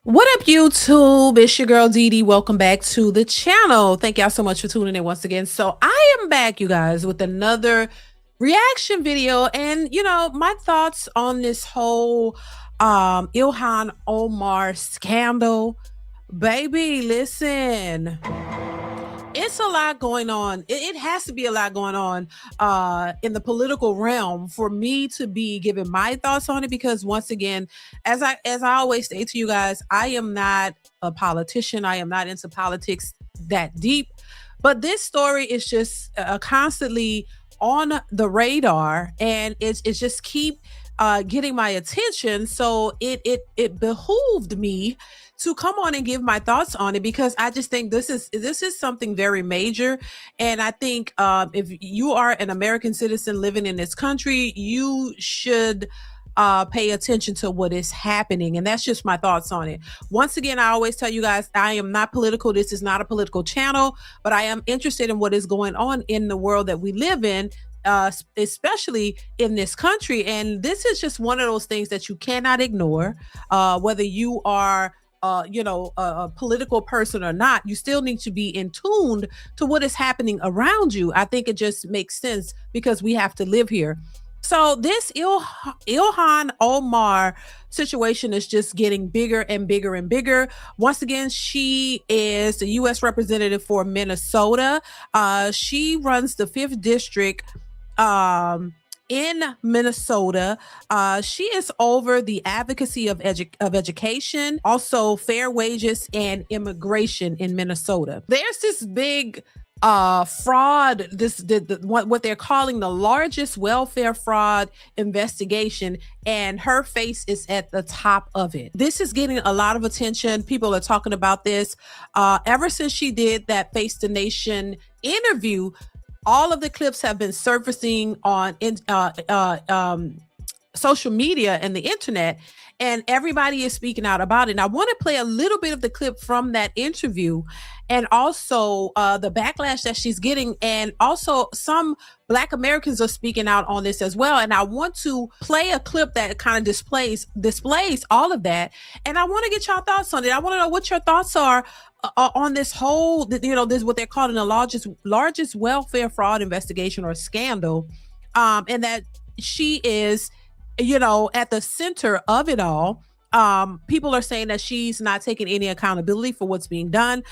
What up, YouTube? It's your girl Dee Dee. Welcome back to the channel. Thank y'all so much for tuning in once again. So I am back, you guys, with another reaction video, and my thoughts on this whole Ilhan Omar scandal. Baby, listen. It's a lot going on. It has to be a lot going on in the political realm for me to be giving my thoughts on it, because once again, as I always say to you guys, I am not a politician. I am not into politics that deep, but this story is just constantly on the radar, and it's just keep getting my attention. So it behooved me to come on and give my thoughts on it, because I just think this is something very major. And I think if you are an American citizen living in this country, you should pay attention to what is happening. And that's just my thoughts on it. Once again, I always tell you guys, I am not political. This is not a political channel, but I am interested in what is going on in the world that we live in, especially in this country. And this is just one of those things that you cannot ignore, whether you are a political person or not. You still need to be in tune to what is happening around you. I think it just makes sense because we have to live here. So this Ilhan Omar situation is just getting bigger and bigger and bigger. Once again, she is the U.S. representative for Minnesota. She runs the 5th district in Minnesota. She is over the advocacy of education, also fair wages and immigration in Minnesota. There's this big fraud, what they're calling the largest welfare fraud investigation, and her face is at the top of it. This is getting a lot of attention. People are talking about this ever since she did that Face the Nation interview. All of the clips have been surfacing on social media and the internet, and everybody is speaking out about it. And I want to play a little bit of the clip from that interview, and also the backlash that she's getting, and also some Black Americans are speaking out on this as well. And I want to play a clip that kind of displays all of that, and I want to get y'all thoughts on it. I want to know what your thoughts are on this whole, this what they're calling the largest welfare fraud investigation or scandal, and that she is, at the center of it all. People are saying that she's not taking any accountability for what's being done.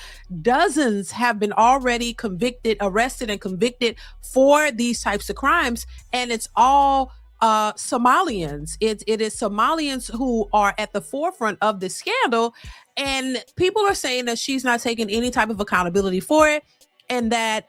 Dozens have been already arrested and convicted for these types of crimes, and it's all Somalians. It is Somalians who are at the forefront of this scandal, and people are saying that she's not taking any type of accountability for it, and that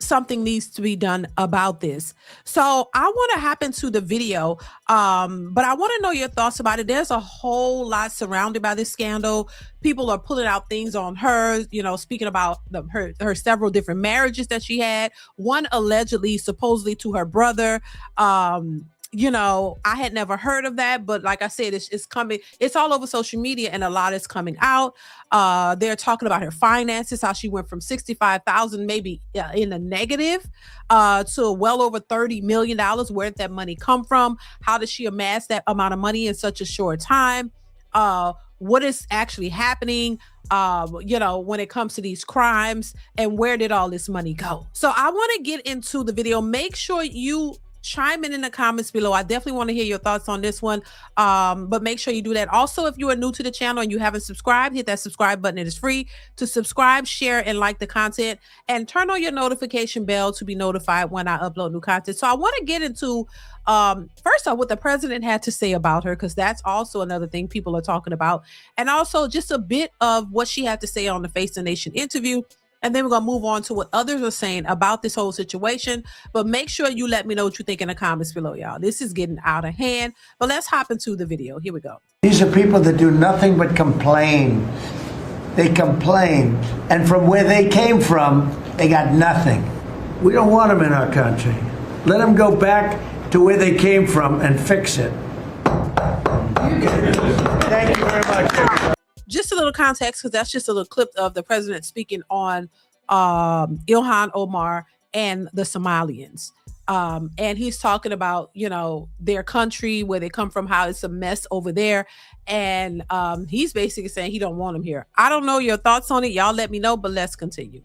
something needs to be done about this. So I want to hop into the video, but I want to know your thoughts about it. There's a whole lot surrounded by this scandal. People are pulling out things on her, speaking about her several different marriages that she had. One allegedly, supposedly to her brother. I had never heard of that, but like I said, it's coming. It's all over social media, and a lot is coming out. They're talking about her finances, how she went from 65,000, maybe in the negative, to well over $30 million. Where did that money come from? How did she amass that amount of money in such a short time? What is actually happening, when it comes to these crimes, and where did all this money go? So I want to get into the video. Make sure you chime in the comments below. I definitely want to hear your thoughts on this one, but make sure you do that. Also, if you are new to the channel and you haven't subscribed, hit that subscribe button. It is free to subscribe, share, and like the content, and turn on your notification bell to be notified when I upload new content. So I want to get into first off what the president had to say about her, because that's also another thing people are talking about, and also just a bit of what she had to say on the Face the Nation interview. And then we're going to move on to what others are saying about this whole situation. But make sure you let me know what you think in the comments below, y'all. This is getting out of hand. But let's hop into the video. Here we go. These are people that do nothing but complain. They complain. And from where they came from, they got nothing. We don't want them in our country. Let them go back to where they came from and fix it. Thank you very much. Just a little context, because that's just a little clip of the president speaking on Ilhan Omar and the Somalians. And he's talking about, their country, where they come from, how it's a mess over there. And he's basically saying he don't want them here. I don't know your thoughts on it. Y'all let me know, but let's continue.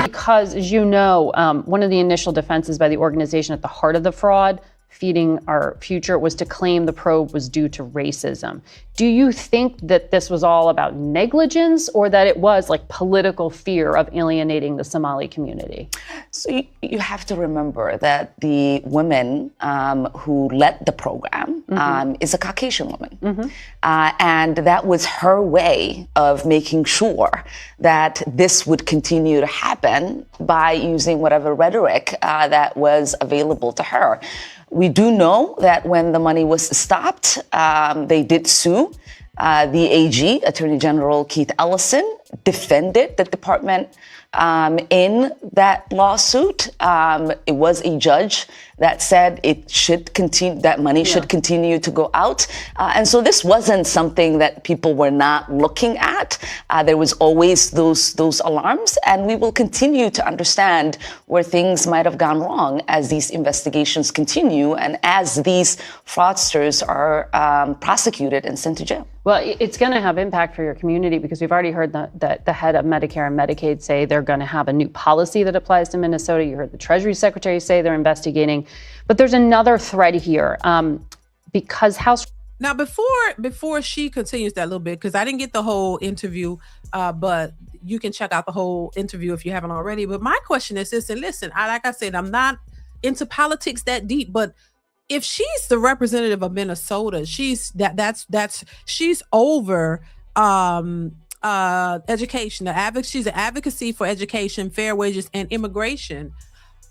Because, as you know, one of the initial defenses by the organization at the heart of the fraud, Feeding Our Future, was to claim the probe was due to racism. Do you think that this was all about negligence, or that it was like political fear of alienating the Somali community? So you have to remember that the woman who led the program is a Caucasian woman. And that was her way of making sure that this would continue to happen by using whatever rhetoric that was available to her. We do know that when the money was stopped, they did sue. The AG, Attorney General Keith Ellison, defended the department in that lawsuit. It was a judge that said it should continue, that money should continue to go out. And so this wasn't something that people were not looking at. There was always those alarms, and we will continue to understand where things might have gone wrong as these investigations continue and as these fraudsters are prosecuted and sent to jail. Well, it's going to have impact for your community, because we've already heard that the head of Medicare and Medicaid say they're going to have a new policy that applies to Minnesota. You heard the Treasury Secretary say they're investigating. But there's another thread here, because House. Now, before she continues that a little bit, because I didn't get the whole interview, but you can check out the whole interview if you haven't already. But my question is this, and listen, like I said, I'm not into politics that deep, but if she's the representative of Minnesota, she's over education, she's an advocacy for education, fair wages, and immigration.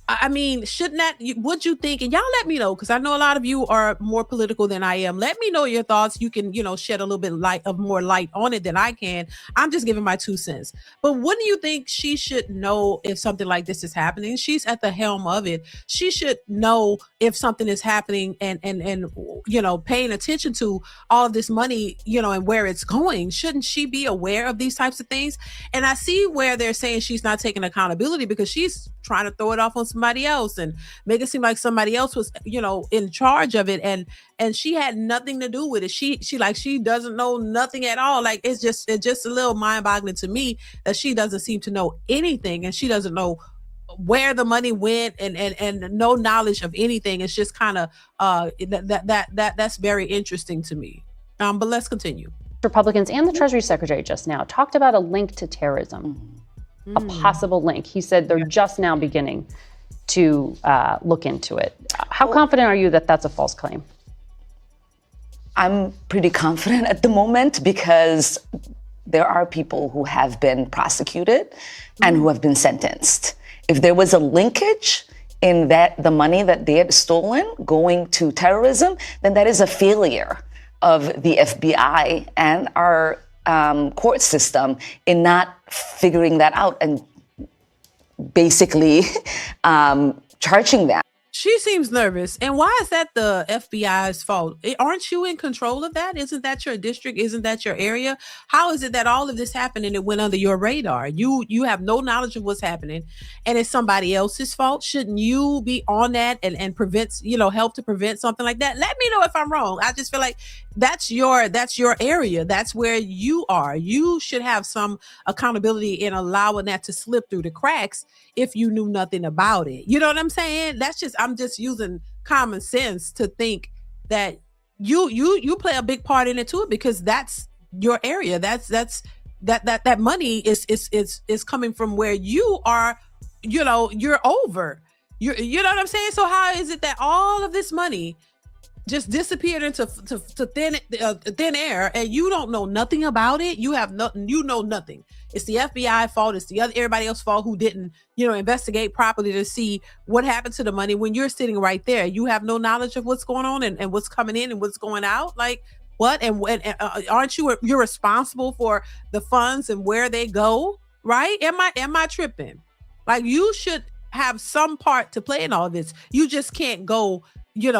I mean, shouldn't that, would you think, and y'all let me know, because I know a lot of you are more political than I am. Let me know your thoughts. You can, shed a little bit more light on it than I can. I'm just giving my 2 cents. But wouldn't you think she should know if something like this is happening? She's at the helm of it. She should know if something is happening and paying attention to all of this money, and where it's going. Shouldn't she be aware of these types of things? And I see where they're saying she's not taking accountability, because she's trying to throw it off on somebody else and make it seem like somebody else was, in charge of it. And she had nothing to do with it. She doesn't know nothing at all. Like, it's just a little mind boggling to me that she doesn't seem to know anything, and she doesn't know where the money went and no knowledge of anything. It's just kind of that's very interesting to me. But let's continue. Republicans and the Treasury Secretary just now talked about a link to terrorism. A possible link. He said they're just now beginning to look into it. How confident are you that that's a false claim? I'm pretty confident at the moment, because there are people who have been prosecuted and who have been sentenced. If there was a linkage in that the money that they had stolen going to terrorism, then that is a failure of the FBI and our court system in not figuring that out and basically charging them. She seems nervous. And why is that the FBI's fault? Aren't you in control of that? Isn't that your district? Isn't that your area? How is it that all of this happened and it went under your radar? You have no knowledge of what's happening, and it's somebody else's fault. Shouldn't you be on that and prevent, help to prevent something like that? Let me know if I'm wrong. I just feel like that's your area. That's where you are. You should have some accountability in allowing that to slip through the cracks if you knew nothing about it. You know what I'm saying? I'm just using common sense to think that you play a big part in it too, because that's your area. That money is coming from where you are, you're over. You know what I'm saying? So how is it that all of this money just disappeared into thin air, and you don't know nothing about it? You know nothing. It's the FBI fault. It's everybody else's fault who didn't, investigate properly to see what happened to the money. When you're sitting right there, you have no knowledge of what's going on and what's coming in and what's going out. Like, what? And aren't you're responsible for the funds and where they go? Right? Am I tripping? Like, you should have some part to play in all of this. You just can't go,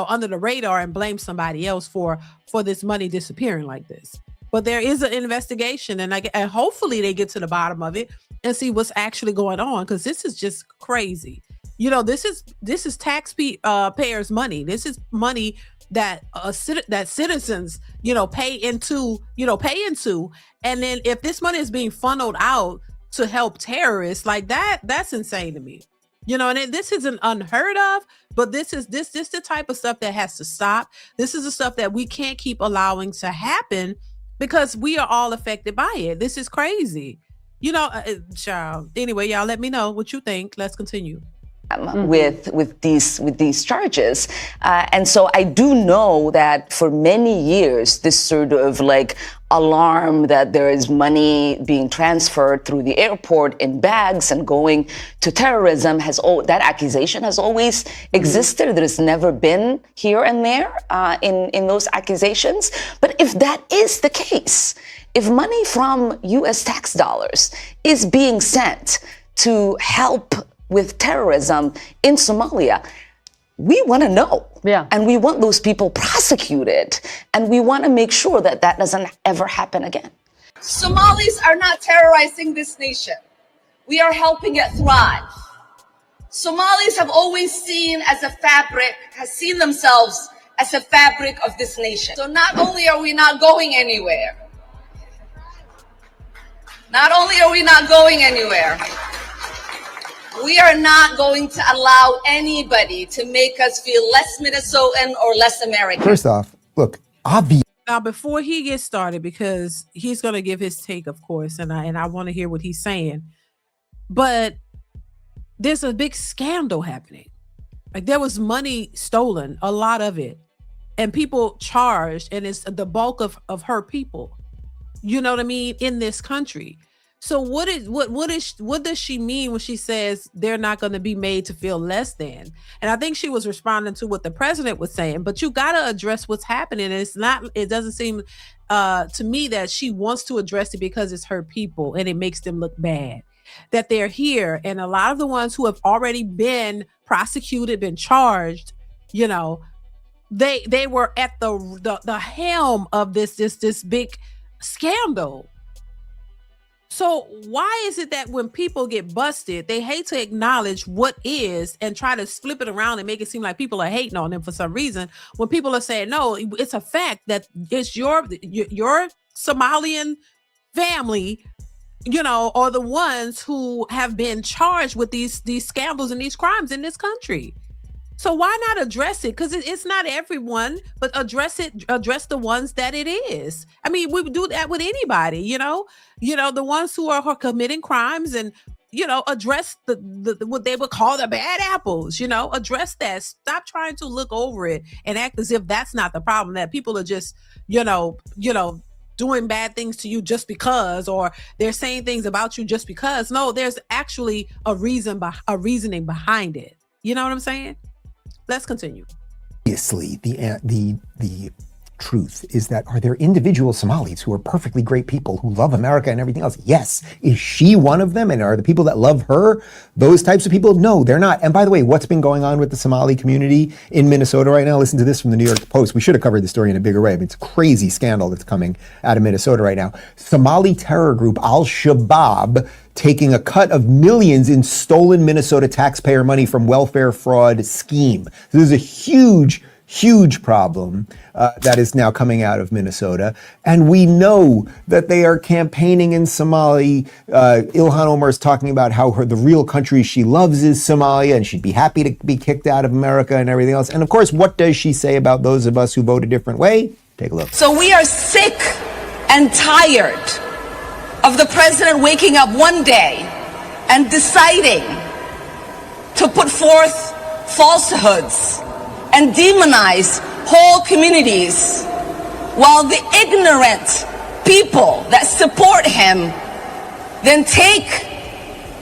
under the radar and blame somebody else for this money disappearing like this. But there is an investigation, and hopefully they get to the bottom of it and see what's actually going on, because this is just crazy. This is taxpayers' money. This is money that that citizens, pay into, and then if this money is being funneled out to help terrorists like that, that's insane to me. And this isn't unheard of, but this the type of stuff that has to stop. This is the stuff that we can't keep allowing to happen because we are all affected by it. This is crazy. Child. Anyway, y'all let me know what you think. Let's continue. With these charges, and so I do know that for many years this sort of like alarm that there is money being transferred through the airport in bags and going to terrorism that accusation has always existed. There's never been here and there in those accusations. But if that is the case, if money from U.S. tax dollars is being sent to help with terrorism in Somalia, we want to know. Yeah. And we want those people prosecuted. And we want to make sure that that doesn't ever happen again. Somalis are not terrorizing this nation. We are helping it thrive. Somalis have always seen themselves as a fabric of this nation. So not only are we not going anywhere, we are not going to allow anybody to make us feel less Minnesotan or less American. First off, look, obvious. Now, before he gets started, because he's going to give his take, of course, and I want to hear what he's saying, but there's a big scandal happening. Like, there was money stolen, a lot of it, and people charged, and it's the bulk of her people. You know what I mean? In this country. So what does she mean when she says they're not going to be made to feel less than? And I think she was responding to what the president was saying, but you got to address what's happening. And it doesn't seem to me that she wants to address it because it's her people and it makes them look bad that they're here. And a lot of the ones who have already been prosecuted, been charged, they were at the helm of this big scandal. So why is it that when people get busted, they hate to acknowledge what is and try to flip it around and make it seem like people are hating on them for some reason, when people are saying, no, it's a fact that it's your Somalian family, are the ones who have been charged with these scandals and these crimes in this country. So why not address it? Because it's not everyone, but address the ones that it is. I mean, we would do that with anybody, the ones who are committing crimes and, address the what they would call the bad apples, address that. Stop trying to look over it and act as if that's not the problem, that people are just, doing bad things to you just because, or they're saying things about you just because. No, there's actually a reasoning behind it. You know what I'm saying? Let's continue. Obviously, the truth is that are there individual Somalis who are perfectly great people who love America and everything else? Yes. Is she one of them? And are the people that love her those types of people? No, they're not. And by the way, what's been going on with the Somali community in Minnesota right now? Listen to this from the New York Post. We should have covered the story in a bigger way. It's a crazy scandal that's coming out of Minnesota right now. Somali terror group Al-Shabaab taking a cut of millions in stolen Minnesota taxpayer money from welfare fraud scheme. This is a huge problem that is now coming out of Minnesota. And we know that they are campaigning in Somali. Ilhan Omar is talking about how the real country she loves is Somalia, and she'd be happy to be kicked out of America and everything else. And of course, what does she say about those of us who vote a different way? Take a look. So we are sick and tired of the president waking up one day and deciding to put forth falsehoods and demonize whole communities, while the ignorant people that support him then take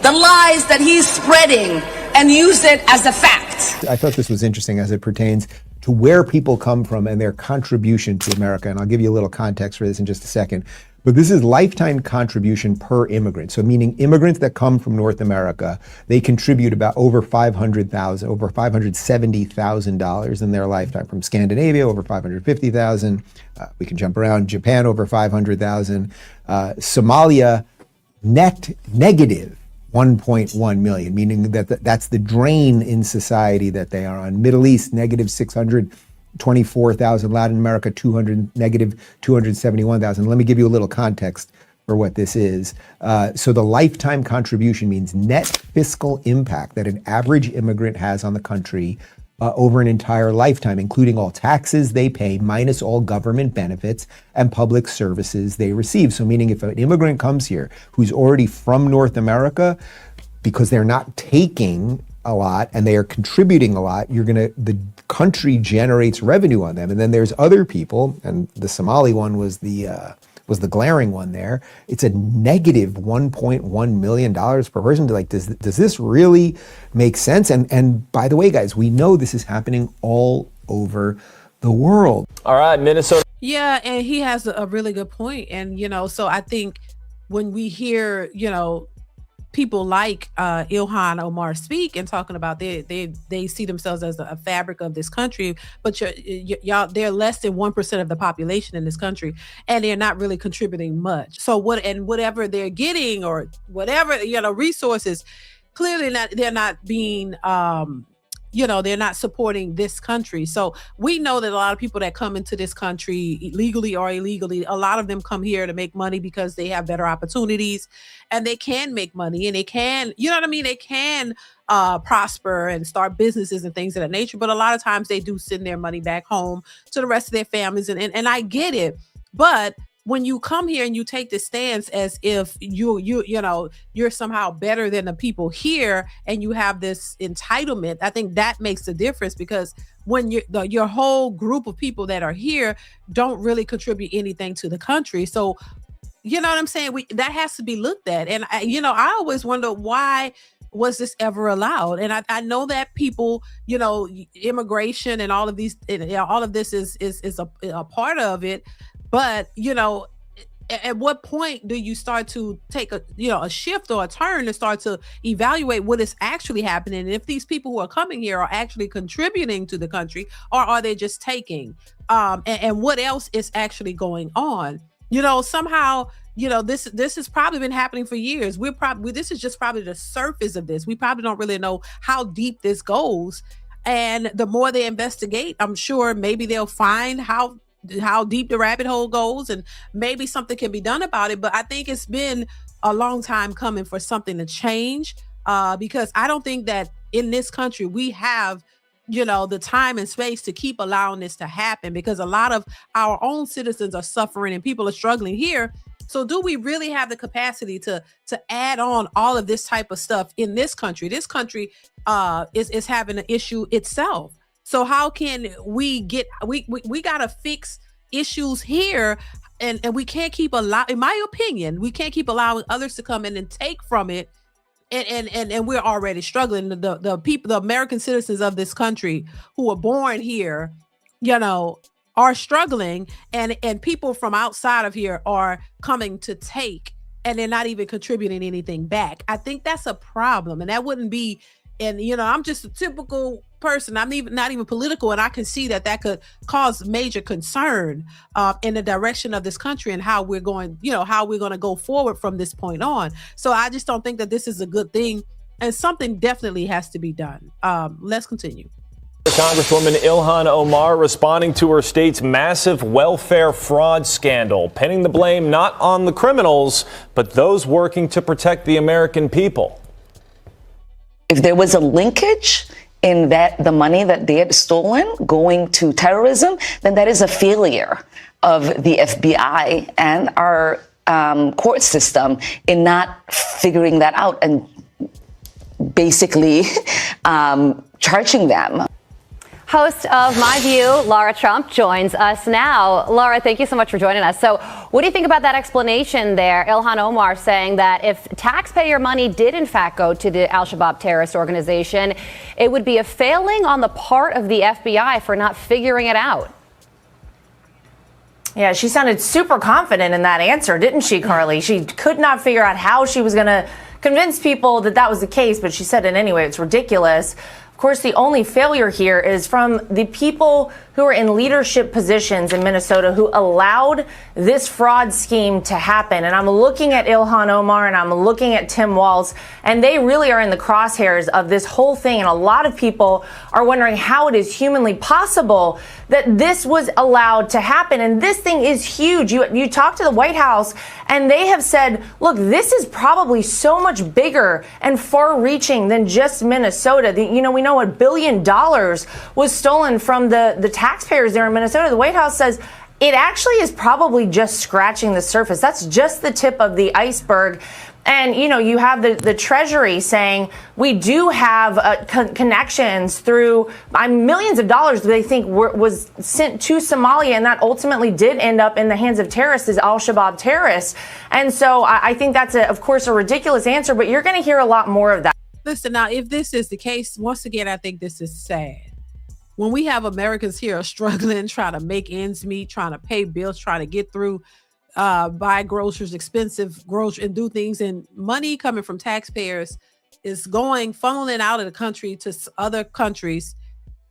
the lies that he's spreading and use it as a fact. I thought this was interesting as it pertains to where people come from and their contribution to America. And I'll give you a little context for this in just a second. But this is lifetime contribution per immigrant. So meaning immigrants that come from North America, they contribute about over $570,000 in their lifetime. From Scandinavia, over $550,000. We can jump around. Japan, over $500,000. Somalia, net negative 1.1 million, meaning that that's the drain in society that they are on. Middle East, negative 624,000. Latin America, negative 271,000. Let me give you a little context for what this is. So the lifetime contribution means net fiscal impact that an average immigrant has on the country over an entire lifetime, including all taxes they pay, minus all government benefits and public services they receive. So meaning if an immigrant comes here who's already from North America, because they're not taking a lot and they are contributing a lot, the country generates revenue on them. And then there's other people, and the Somali one was the glaring one there. It's a negative $1.1 million per person. Does this really make sense? And by the way, guys, we know this is happening all over the world. All right, Minnesota. Yeah, and he has a really good point. And, so I think when we hear, people like Ilhan Omar speak and talking about they see themselves as a fabric of this country, but they're less than 1% of the population in this country, and they're not really contributing much. So whatever they're getting or whatever resources, clearly they're not being they're not supporting this country. So we know that a lot of people that come into this country legally or illegally, a lot of them come here to make money because they have better opportunities and they can make money and they can, they can prosper and start businesses and things of that nature. But a lot of times they do send their money back home to the rest of their families. And I get it. But when you come here and you take this stance as if you're somehow better than the people here and you have this entitlement, I think that makes a difference, because when your whole group of people that are here don't really contribute anything to the country. So, you know what I'm saying? That has to be looked at. And I always wonder, why was this ever allowed? And I know that people, immigration and all of these, all of this is a part of it. But, at what point do you start to take a shift or a turn and start to evaluate what is actually happening? And if these people who are coming here are actually contributing to the country, or are they just taking? And what else is actually going on? Somehow, this has probably been happening for years. This is just probably the surface of this. We probably don't really know how deep this goes. And the more they investigate, I'm sure maybe they'll find how deep the rabbit hole goes, and maybe something can be done about it. But I think it's been a long time coming for something to change, because I don't think that in this country we have the time and space to keep allowing this to happen, because a lot of our own citizens are suffering and people are struggling here. So do we really have the capacity to add on all of this type of stuff in this country? This country is having an issue itself. So how can we got to fix issues here, and we can't keep in my opinion, we can't keep allowing others to come in and take from it. And we're already struggling. The people, the American citizens of this country who are born here, are struggling, and people from outside of here are coming to take, and they're not even contributing anything back. I think that's a problem, and that wouldn't be. And, I'm just a typical person. I'm not even political. And I can see that could cause major concern in the direction of this country and how we're going, how we're going to go forward from this point on. So I just don't think that this is a good thing, and something definitely has to be done. Let's continue. Congresswoman Ilhan Omar responding to her state's massive welfare fraud scandal, pinning the blame not on the criminals, but those working to protect the American people. If there was a linkage in the money that they had stolen going to terrorism, then that is a failure of the FBI and our court system in not figuring that out and basically charging them. Host of My View, Lara Trump, joins us now. Lara, thank you so much for joining us. So what do you think about that explanation there? Ilhan Omar saying that if taxpayer money did in fact go to the al-Shabaab terrorist organization, it would be a failing on the part of the FBI for not figuring it out. Yeah, she sounded super confident in that answer, didn't she, Carly? She could not figure out how she was going to convince people that was the case, but she said it anyway. It's ridiculous. Of course, the only failure here is from the people who are in leadership positions in Minnesota who allowed this fraud scheme to happen. And I'm looking at Ilhan Omar and I'm looking at Tim Walz, and they really are in the crosshairs of this whole thing. And a lot of people are wondering how it is humanly possible that this was allowed to happen. And this thing is huge. You talk to the White House and they have said, look, this is probably so much bigger and far reaching than just Minnesota. We know $1 billion was stolen from the taxpayers there in Minnesota. The White House says it actually is probably just scratching the surface. That's just the tip of the iceberg. And, you have the Treasury saying we do have connections through millions of dollars they think was sent to Somalia, and that ultimately did end up in the hands of terrorists, as al-Shabaab terrorists. And so I think that's, of course, a ridiculous answer, but you're going to hear a lot more of that. Listen, now, if this is the case, once again, I think this is sad. When we have Americans here struggling, trying to make ends meet, trying to pay bills, trying to get through, buy groceries, expensive groceries, and do things, and money coming from taxpayers is funneling out of the country to other countries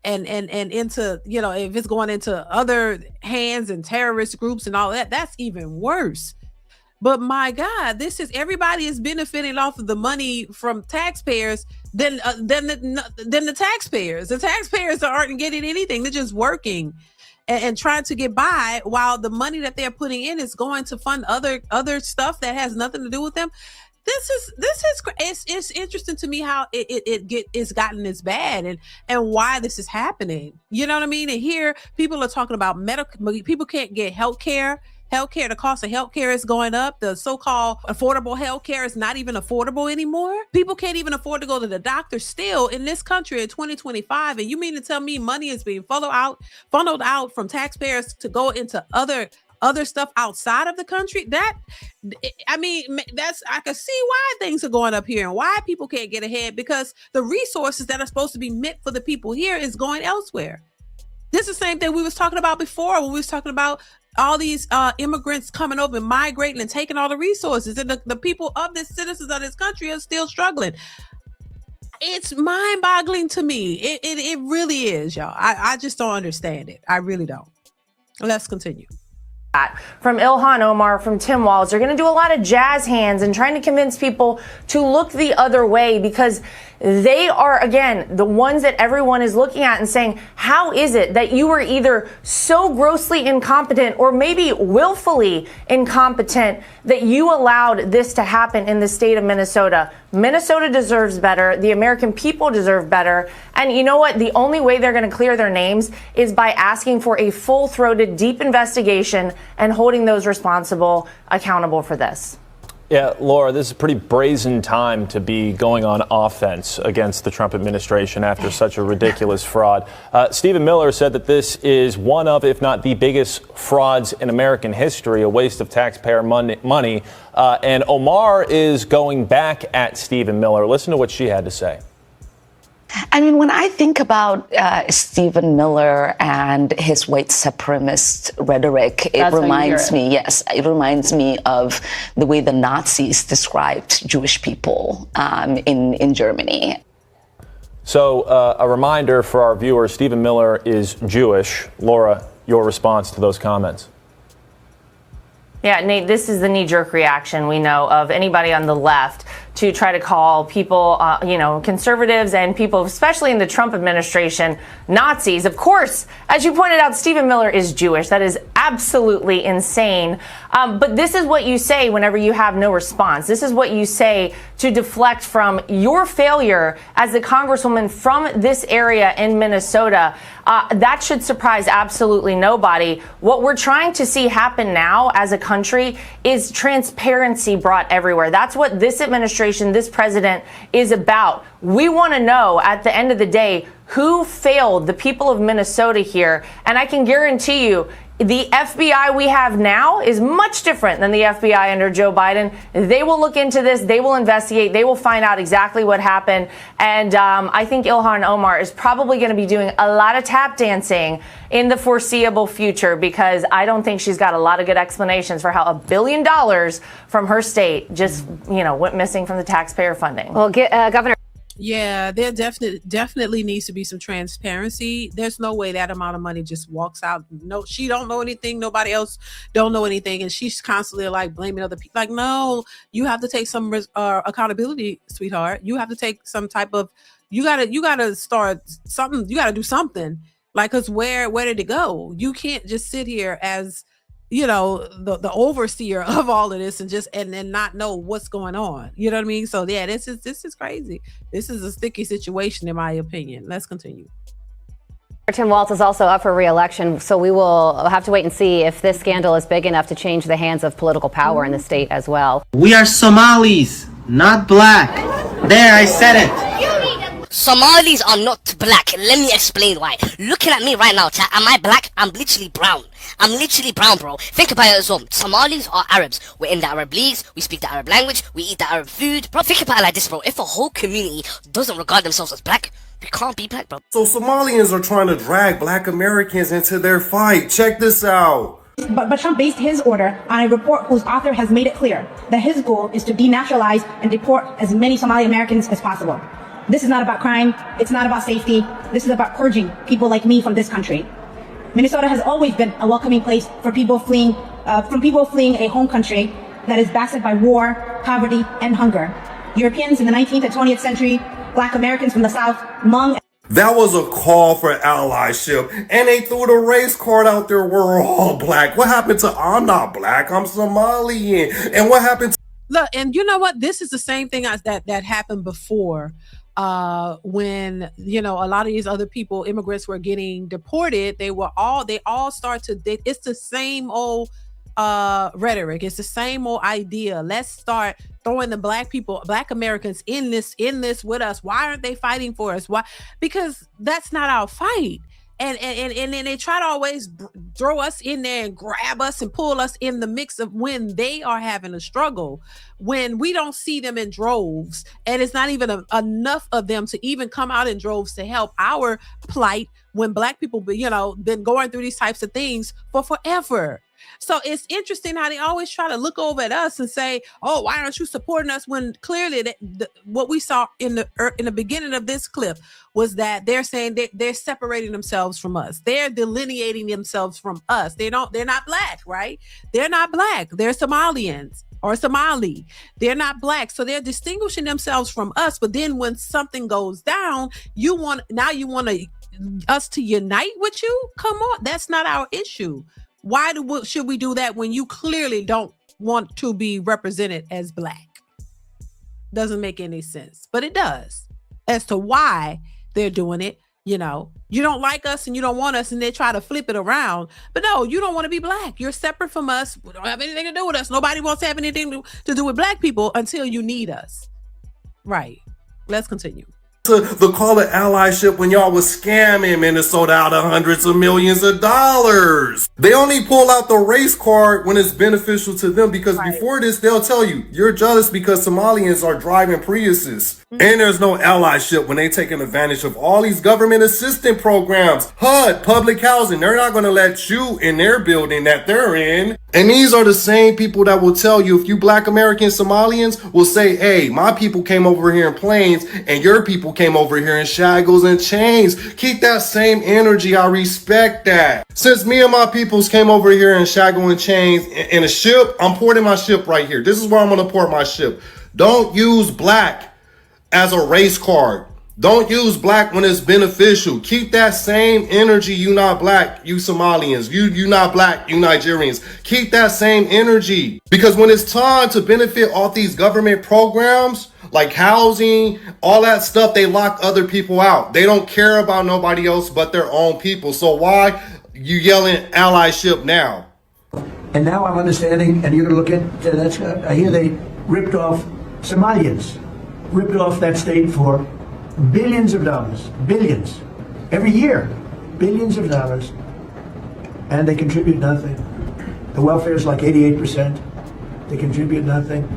and into, if it's going into other hands and terrorist groups and all that, that's even worse. But my God, everybody is benefiting off of the money from taxpayers than the taxpayers. The taxpayers aren't getting anything. They're just working and trying to get by, while the money that they're putting in is going to fund other stuff that has nothing to do with them. It's interesting to me how it's gotten this bad and why this is happening. You know what I mean? And here people are talking about people can't get healthcare. The cost of healthcare is going up. The so-called affordable healthcare is not even affordable anymore. People can't even afford to go to the doctor still in this country in 2025. And you mean to tell me money is being funneled out from taxpayers to go into other stuff outside of the country? I can see why things are going up here and why people can't get ahead, because the resources that are supposed to be meant for the people here is going elsewhere. This is the same thing we was talking about before when we was talking about all these immigrants coming over and migrating and taking all the resources, and the people of the citizens of this country are still struggling. It's mind-boggling to me. It really is, y'all. I just don't understand it. I really don't. Let's continue. From Ilhan Omar, from Tim Walz, they're going to do a lot of jazz hands and trying to convince people to look the other way, because they are, again, the ones that everyone is looking at and saying, how is it that you were either so grossly incompetent or maybe willfully incompetent that you allowed this to happen in the state of Minnesota? Minnesota deserves better. The American people deserve better. And you know what? The only way they're going to clear their names is by asking for a full-throated, deep investigation and holding those responsible accountable for this. Yeah, Laura, this is a pretty brazen time to be going on offense against the Trump administration after such a ridiculous fraud. Stephen Miller said that this is one of, if not the biggest frauds in American history, a waste of taxpayer money. And Omar is going back at Stephen Miller. Listen to what she had to say. I mean, when I think about Stephen Miller and his white supremacist rhetoric, it reminds me of the way the Nazis described Jewish people in Germany. So a reminder for our viewers, Stephen Miller is Jewish. Laura, your response to those comments? Yeah, Nate, this is the knee-jerk reaction we know of anybody on the left to try to call people, conservatives and people, especially in the Trump administration, Nazis. Of course, as you pointed out, Stephen Miller is Jewish. That is absolutely insane. But this is what you say whenever you have no response. This is what you say to deflect from your failure as a congresswoman from this area in Minnesota. That should surprise absolutely nobody. What we're trying to see happen now as a country is transparency brought everywhere. That's what this administration, this president is about. We want to know at the end of the day who failed the people of Minnesota here. And I can guarantee you, the FBI we have now is much different than the FBI under Joe Biden. They will look into this. They will investigate. They will find out exactly what happened. And I think Ilhan Omar is probably going to be doing a lot of tap dancing in the foreseeable future, because I don't think she's got a lot of good explanations for how $1 billion from her state just, went missing from the taxpayer funding. Well, Governor. Yeah, there definitely needs to be some transparency. There's no way that amount of money just walks out. No, she don't know anything. Nobody else don't know anything, and she's constantly like blaming other people. Like, no, you have to take some accountability, sweetheart. You have to take some type of. You gotta start something. You gotta do something. Like, cause where did it go? You can't just sit here as, you know, the overseer of all of this and just and not know what's going on. You know what I mean? So yeah, this is crazy. This is a sticky situation in my opinion. Let's continue. Tim Walz is also up for re-election, so we will have to wait and see if this scandal is big enough to change the hands of political power in the state as well. We are Somalis, not black. There, I said it. Somalis are not black. Let me explain why. Looking at me right now, chat, am I black? I'm literally brown. I'm literally brown, bro. Think about it as well. Somalis are Arabs. We're in the Arab leagues. We speak the Arab language. We eat the Arab food. Bro, think about it like this, bro. If a whole community doesn't regard themselves as black, we can't be black, bro. So Somalians are trying to drag black Americans into their fight. Check this out. But Trump based his order on a report whose author has made it clear that his goal is to denaturalize and deport as many Somali Americans as possible. This is not about crime. It's not about safety. This is about purging people like me from this country. Minnesota has always been a welcoming place for people fleeing a home country that is battered by war, poverty, and hunger. Europeans in the 19th and 20th century, Black Americans from the South, Hmong. That was a call for allyship, and they threw the race card out there. We're all black. What happened to I'm not black, I'm Somalian? And what happened to... Look, and you know what? This is the same thing as that happened before. When, you know, a lot of these other people, immigrants, were getting deported, they all start to, it's the same old rhetoric. It's the same old idea. Let's start throwing the black people, black Americans in this with us. Why aren't they fighting for us? Why? Because that's not our fight. And then they try to always throw us in there and grab us and pull us in the mix of when they are having a struggle, when we don't see them in droves, and it's not even enough of them to even come out in droves to help our plight when black people, you know, been going through these types of things for forever. So it's interesting how they always try to look over at us and say, "Oh, why aren't you supporting us?" When clearly what we saw in the beginning of this clip was that they're saying they're separating themselves from us. They're delineating themselves from us. They're not black, right? They're not black. They're Somalians or Somali. They're not black. So they're distinguishing themselves from us. But then when something goes down, you want us to unite with you? Come on, that's not our issue. Why should we do that when you clearly don't want to be represented as black? Doesn't make any sense, but it does as to why they're doing it. You know, you don't like us and you don't want us, and they try to flip it around. But no, you don't want to be black. You're separate from us. We don't have anything to do with us. Nobody wants to have anything to do with black people until you need us. Right. Let's continue. The call of allyship when y'all was scamming Minnesota out of hundreds of millions of dollars. They only pull out the race card when it's beneficial to them, because before this, they'll tell you you're jealous because Somalians are driving Priuses. And there's no allyship when they taking advantage of all these government assistance programs. HUD, public housing, they're not going to let you in their building that they're in. And these are the same people that will tell you, if you black American Somalians will say, hey, my people came over here in planes and your people came over here in shackles and chains. Keep that same energy. I respect that. Since me and my peoples came over here in shackles and chains in a ship, I'm porting my ship right here. This is where I'm going to port my ship. Don't use black as a race card. Don't use black when it's beneficial. Keep that same energy. You not black, you Somalians. You not black, you Nigerians. Keep that same energy. Because when it's time to benefit off these government programs, like housing, all that stuff, they lock other people out. They don't care about nobody else but their own people. So why you yelling allyship now? And now I'm understanding, and you're going to look at, I hear they ripped off Somalians, ripped off that state for billions of dollars, billions, every year, billions of dollars, and they contribute nothing. The welfare is like 88%. They contribute nothing.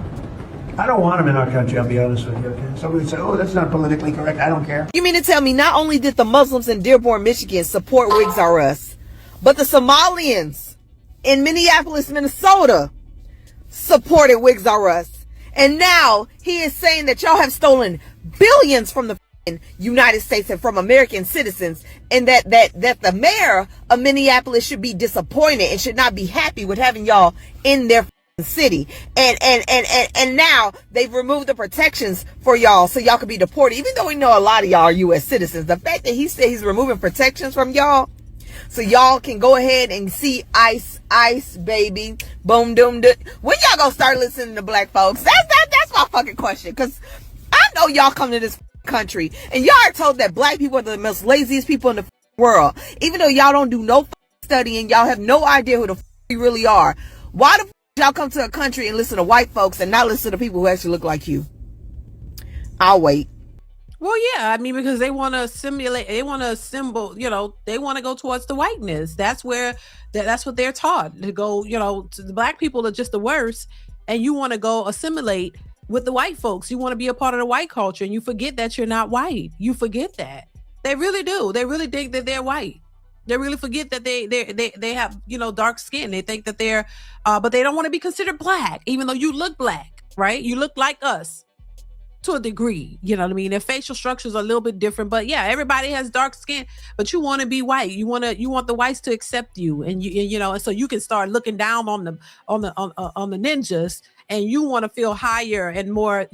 I don't want them in our country, I'll be honest with you. Okay? Somebody would say, oh, that's not politically correct. I don't care. You mean to tell me not only did the Muslims in Dearborn, Michigan support Wigs R Us, but the Somalians in Minneapolis, Minnesota supported Wigs R Us. And now he is saying that y'all have stolen billions from the United States and from American citizens, and that the mayor of Minneapolis should be disappointed and should not be happy with having y'all in their city. And now they've removed the protections for y'all so y'all can be deported, even though we know a lot of y'all are U.S. citizens. The fact that he said he's removing protections from y'all so y'all can go ahead and see ice, baby, boom, doom, doom. When y'all gonna start listening to black folks? That's my fucking question, because I know y'all come to this country and y'all are told that black people are the most laziest people in the world, even though y'all don't do no studying. Y'all have no idea who the you really are. Why the y'all come to a country and listen to white folks and not listen to people who actually look like you? I'll wait. Well, yeah, I mean, because they want to simulate, they want to assemble, they want to go towards the whiteness. That's where, that's what they're taught to go, to the black people are just the worst. And you want to go assimilate with the white folks. You want to be a part of the white culture, and you forget that you're not white. You forget that. They really do. They really think that they're white. They really forget that they have, dark skin. They think that they're, but they don't want to be considered black, even though you look black, right? You look like us. To a degree, you know what I mean? Their facial structures are a little bit different, but yeah, everybody has dark skin, but you want to be white. You want the whites to accept you, and and so you can start looking down on the ninjas, and you want to feel higher and more,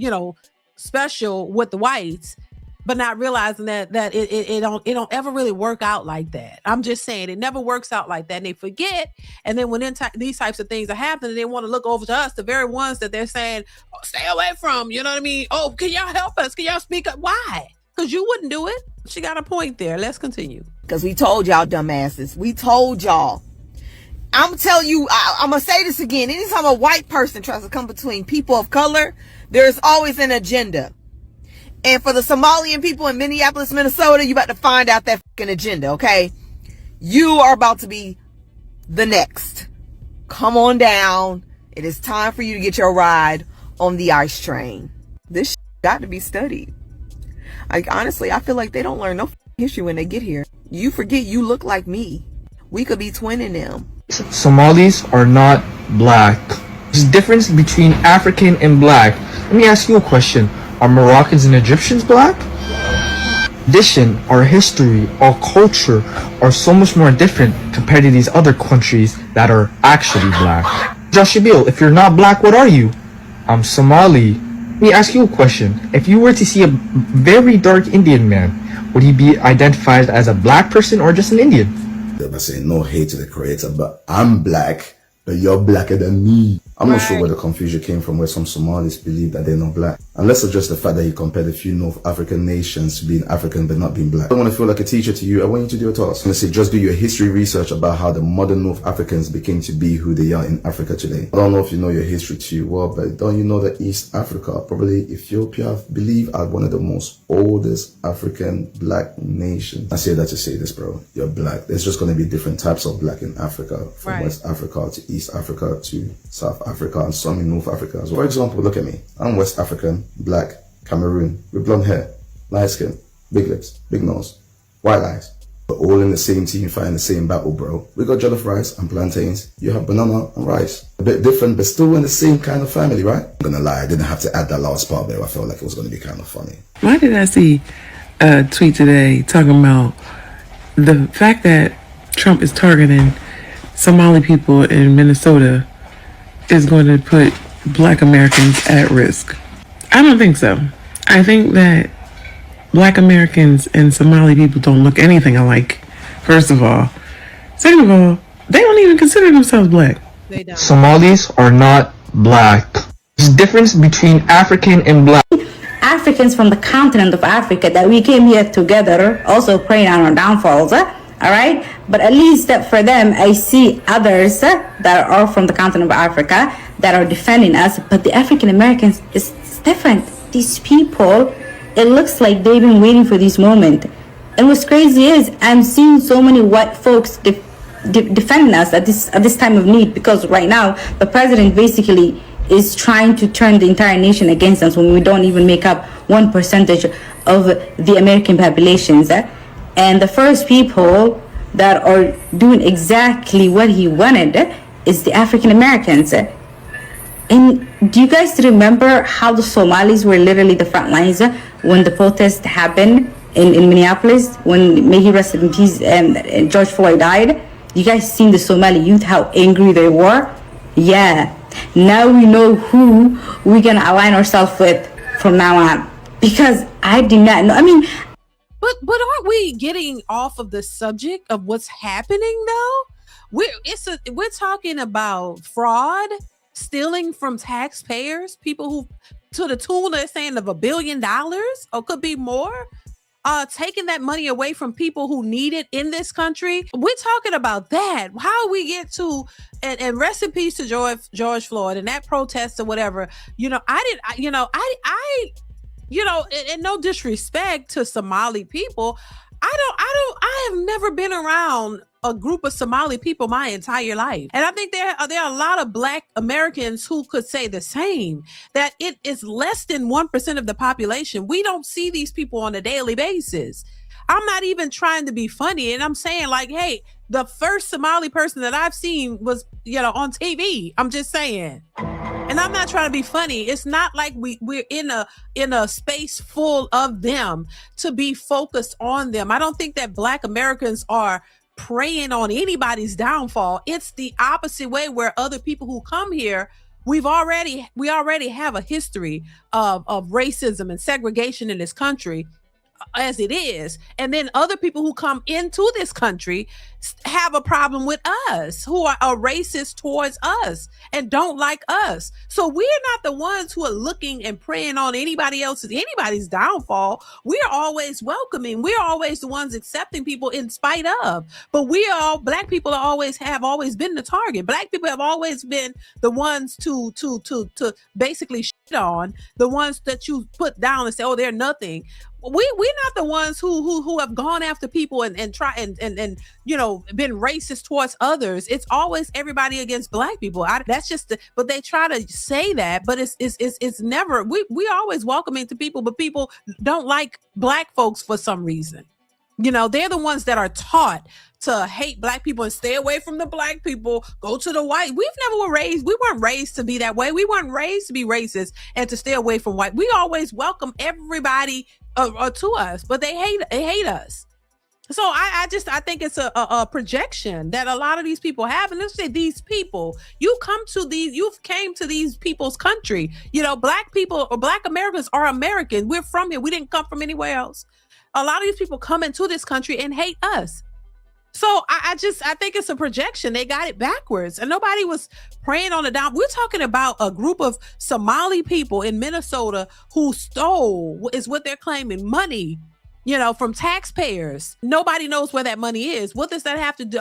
special with the whites, but not realizing that it don't ever really work out like that. I'm just saying it never works out like that, and they forget. And then when these types of things are happening, they want to look over to us, the very ones that they're saying, oh, stay away from. You know what I mean? Oh, can y'all help us? Can y'all speak up? Why? Because you wouldn't do it. She got a point there. Let's continue. Because we told y'all, dumbasses. We told y'all. I'm telling you, I'm going to say this again. Anytime a white person tries to come between people of color, there's always an agenda. And for the Somalian people in Minneapolis, Minnesota, you about to find out that fucking agenda, okay? You are about to be the next. Come on down. It is time for you to get your ride on the ICE train. This got to be studied. Honestly, I feel like they don't learn no history when they get here. You forget you look like me. We could be twinning them. Somalis are not black. There's a difference between African and black. Let me ask you a question. Are Moroccans and Egyptians black? Tradition, our history, our culture are so much more different compared to these other countries that are actually black. Joshibil, if you're not black, what are you? I'm Somali. Let me ask you a question. If you were to see a very dark Indian man, would he be identified as a black person or just an Indian? They're saying no hate to the creator, but I'm black, but you're blacker than me. I'm not sure where the confusion came from, where some Somalis believe that they're not black. And let's address the fact that you compared a few North African nations to being African but not being black. I don't want to feel like a teacher to you. I want you to do a task. I'm going to say, just do your history research about how the modern North Africans became to be who they are in Africa today. I don't know if you know your history too well, but don't you know that East Africa, probably Ethiopia, believe are one of the most oldest African black nations. I say that to say this, bro. You're black. There's just going to be different types of black in Africa, from West Africa to East Africa to South Africa and some in North Africa. So for example, look at me. I'm West African, black, Cameroon, with blonde hair, light skin, big lips, big nose, white eyes. We're all in the same team fighting the same battle, bro. We got jollof rice and plantains. You have banana and rice. A bit different, but still in the same kind of family, right? I'm gonna lie, I didn't have to add that last part there. I felt like it was gonna be kind of funny. Why did I see a tweet today talking about the fact that Trump is targeting Somali people in Minnesota is going to put black Americans at risk? I don't think so. I think that black Americans and Somali people don't look anything alike, first of all. Second of all, they don't even consider themselves black. They don't. Somalis are not black. There's a difference between African and black. Africans from the continent of Africa that we came here together, also praying on our downfalls. All right, but at least that for them, I see others that are from the continent of Africa that are defending us. But the African Americans is different. These people, it looks like they've been waiting for this moment. And what's crazy is I'm seeing so many white folks defending us at this time of need, because right now the president basically is trying to turn the entire nation against us when we don't even make up 1% of the American populations. And the first people that are doing exactly what he wanted is the African Americans. And do you guys remember how the Somalis were literally the front lines when the protest happened in Minneapolis, when, may he rest in peace, and George Floyd died? You guys seen the Somali youth, how angry they were? Yeah. Now we know who we're going to align ourselves with from now on. Because I did not know. I mean, but aren't we getting off of the subject of what's happening though? We're talking about fraud, stealing from taxpayers, people who to the tune they're saying of $1 billion or could be more. Taking that money away from people who need it in this country. We're talking about that. How we get to and rest in peace to George Floyd and that protest or whatever. You know, I and no disrespect to Somali people, I have never been around a group of Somali people my entire life. And I think there are a lot of Black Americans who could say the same, that it is less than 1% of the population. We don't see these people on a daily basis. I'm not even trying to be funny. And I'm saying like, hey, the first Somali person that I've seen was, on TV. I'm just saying. And I'm not trying to be funny. It's not like we're in a space full of them to be focused on them. I don't think that Black Americans are preying on anybody's downfall. It's the opposite way, where other people who come here, we already have a history of racism and segregation in this country as it is. And then other people who come into this country have a problem with us, who are racist towards us and don't like us. So we're not the ones who are looking and preying on anybody's downfall. We're always welcoming. We're always the ones accepting people in spite of. But Black people have always been the target. Black people have always been the ones to basically shit on, the ones that you put down and say, oh, they're nothing. We're not the ones who have gone after people and try and been racist towards others. It's always everybody against Black people. That's just but they try to say that, but it's never. We always welcoming to people, but people don't like Black folks for some reason. They're the ones that are taught to hate Black people and stay away from the Black people, go to the white. We weren't raised to be that way. We weren't raised to be racist and to stay away from white. We always welcome everybody to us, but they hate us. So I think it's a projection that a lot of these people have. And let's say these people, you came to these people's country. Black people or Black Americans are American. We're from here. We didn't come from anywhere else. A lot of these people come into this country and hate us. So I think it's a projection. They got it backwards, and nobody was preying on the down. We're talking about a group of Somali people in Minnesota who stole, is what they're claiming, money, from taxpayers. Nobody knows where that money is. What does that have to do?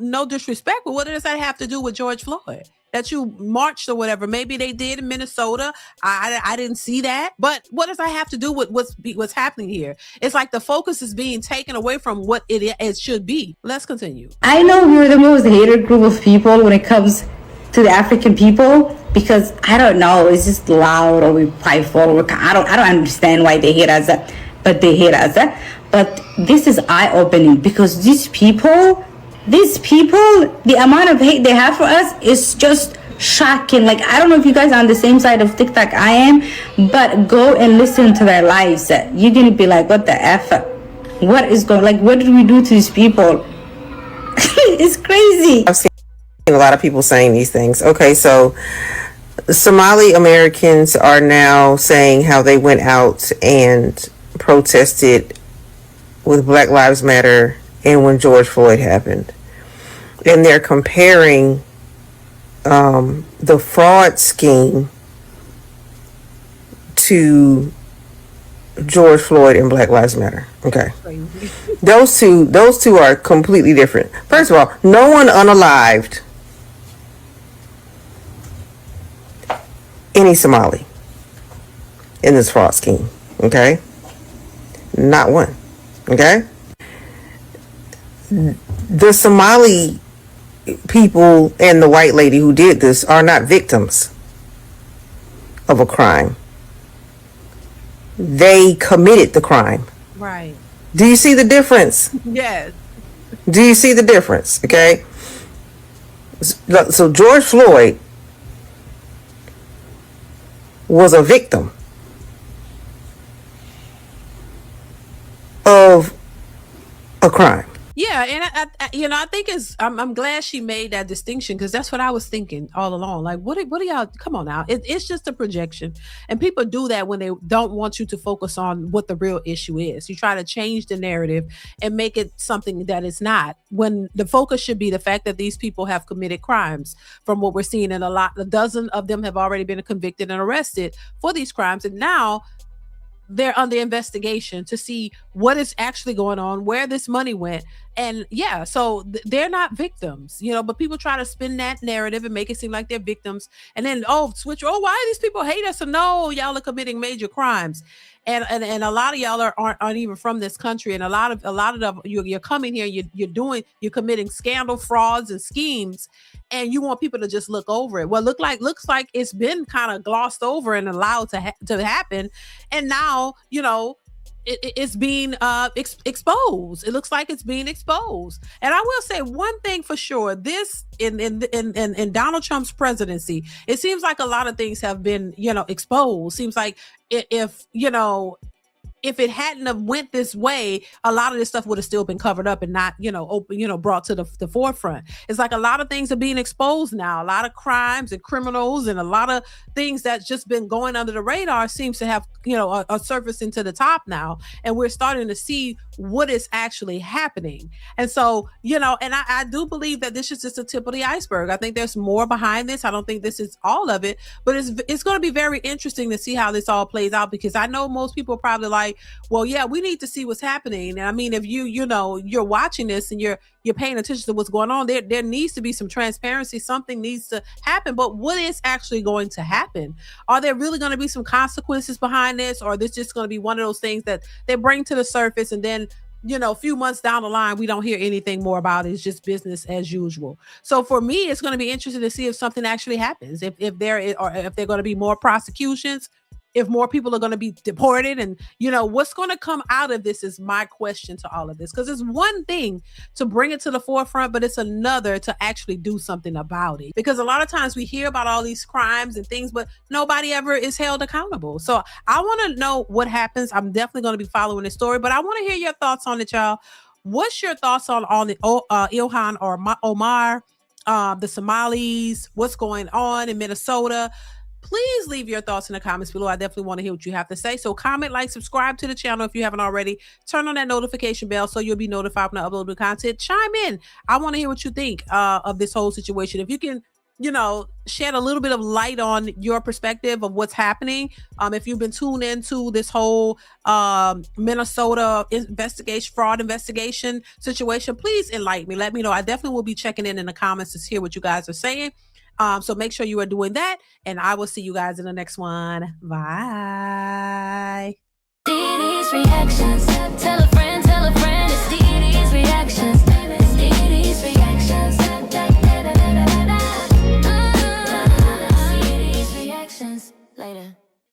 No disrespect, but what does that have to do with George Floyd? That you marched or whatever. Maybe they did in Minnesota. I didn't see that. But what does that have to do with what's happening here? It's like the focus is being taken away from what it should be. Let's continue. I know we're the most hated group of people when it comes to the African people, because I don't know, it's just loud or we prideful. I don't understand why they hate us, but they hate us. But this is eye-opening, because these people, the amount of hate they have for us is just shocking. Like, I don't know if you guys are on the same side of TikTok I am, but go and listen to their lives. You're gonna be like, what the F? What is going, like, what did we do to these people? It's crazy. I've seen a lot of people saying these things. Okay, so Somali Americans are now saying how they went out and protested with Black Lives Matter and when George Floyd happened. And they're comparing the fraud scheme to George Floyd and Black Lives Matter. Okay. Those two are completely different. First of all, no one unalived any Somali in this fraud scheme. Okay? Not one. Okay? The Somali people and the white lady who did this are not victims of a crime. They committed the crime. Right. Do you see the difference? Yes. Do you see the difference? Okay. So George Floyd was a victim of a crime. Yeah, and I think I'm glad she made that distinction, because that's what I was thinking all along. Like, what are y'all? Come on now, it's just a projection, and people do that when they don't want you to focus on what the real issue is. You try to change the narrative and make it something that it's not. When the focus should be the fact that these people have committed crimes. From what we're seeing, and a dozen of them have already been convicted and arrested for these crimes, and now they're under investigation to see what is actually going on, where this money went. And yeah, so they're not victims, but people try to spin that narrative and make it seem like they're victims, and then switch, why these people hate us? So no, y'all are committing major crimes. And a lot of y'all aren't even from this country, and a lot of them, you're coming here, you're committing scandal, frauds, and schemes, and you want people to just look over it. Well, looks like it's been kind of glossed over and allowed to happen, and now it's being exposed. It looks like it's being exposed. And I will say one thing for sure: this in Donald Trump's presidency, it seems like a lot of things have been exposed. Seems like if it hadn't have went this way, a lot of this stuff would have still been covered up and not, brought to the forefront. It's like a lot of things are being exposed now. A lot of crimes and criminals and a lot of things that's just been going under the radar seems to have, a surfacing to the top now. And we're starting to see what is actually happening. And so, and I do believe that this is just the tip of the iceberg. I think there's more behind this. I don't think this is all of it, but it's going to be very interesting to see how this all plays out, because I know most people are probably like, well, yeah, we need to see what's happening. And I mean, if you're watching this and you're paying attention to what's going on, there needs to be some transparency. Something needs to happen. But what is actually going to happen? Are there really going to be some consequences behind this, or is this just going to be one of those things that they bring to the surface, and then a few months down the line, we don't hear anything more about it? It's just business as usual. So for me, it's going to be interesting to see if something actually happens, if there are going to be more prosecutions, if more people are going to be deported, and what's going to come out of this is my question to all of this. Because it's one thing to bring it to the forefront, but it's another to actually do something about it. Because a lot of times we hear about all these crimes and things, but nobody ever is held accountable. So I want to know what happens. I'm definitely going to be following this story, but I want to hear your thoughts on it, y'all. What's your thoughts on the Ilhan or Omar, the Somalis, what's going on in Minnesota? Please leave your thoughts in the comments below. I definitely want to hear what you have to say. So comment, like, subscribe to the channel if you haven't already. Turn on that notification bell so you'll be notified when I upload new content. Chime in. I want to hear what you think of this whole situation. If you can, shed a little bit of light on your perspective of what's happening. If you've been tuned into this whole Minnesota fraud investigation situation, please enlighten me. Let me know. I definitely will be checking in the comments to hear what you guys are saying. So make sure you are doing that, and I will see you guys in the next one. Bye. DeeDeesReactions.